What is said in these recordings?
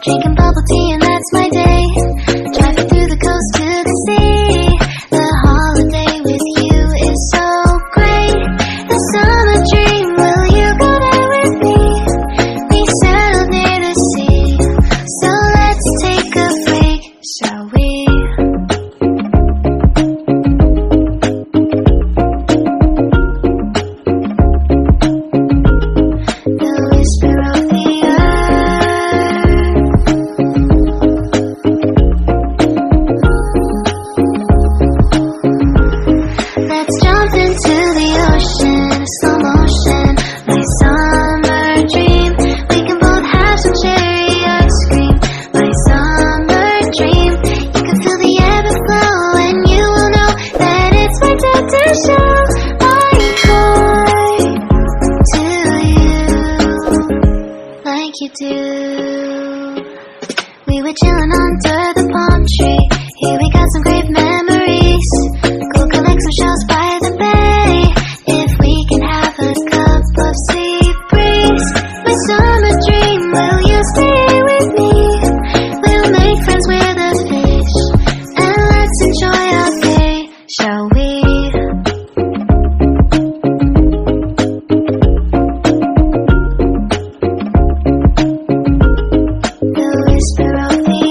Drinking bubble tea and that's my day. Driving through the coast to the sea. The holiday with you is so great. The summer dream, will you go there with me? We settled near the sea, so let's take a break, shall we? The whisper of the let's jump into the ocean, slow motion, my summer dream. We can both have some cherry ice cream, my summer dream. You can feel the ebb and flow, and you will know that it's my time to show my heart to you, like you do. We were chilling under the palm tree. Here we got some great memories. Go collect some shells by the bay. If we can have a cup of sea breeze, my summer dream, will you stay with me? We'll make friends with the fish, and let's enjoy our day, shall we? The whisper of the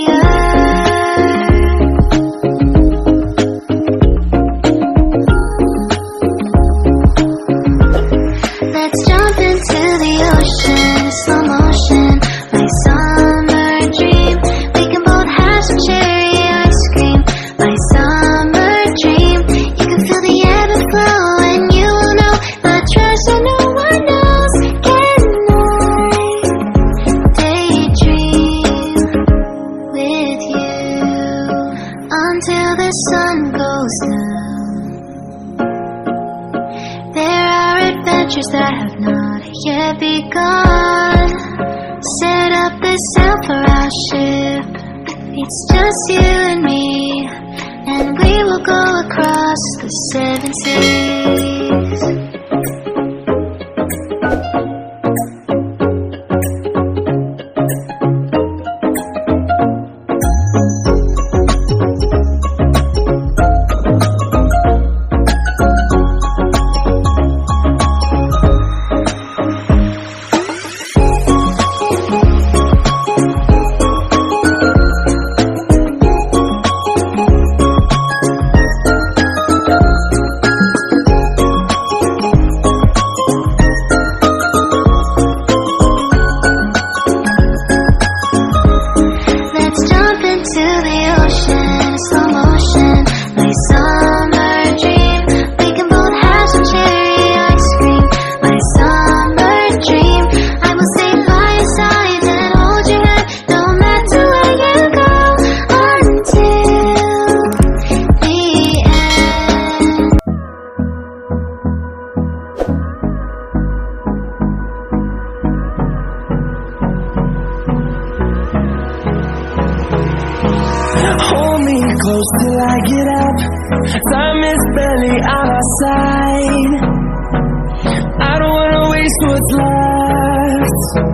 let's jump into the ocean, slow motion, my summer dream. We can both have some cherry ice cream, my summer dream. You can feel the ebb and flow, and you will know the treasure no one knows. Can I daydream with you until the sun goes down? There are adventures that have not yet begun. Set up the sail for our ship. It's just you and me, and we will go across the 7 seas. Let's jump into the ocean, slow motion, my summer dream. We can both have some cherry ice cream, my summer dream. I will stay by your side and hold your hand, no matter where you go, until the end. Hold me close till I get up. Time is barely on our side. I don't wanna waste what's left.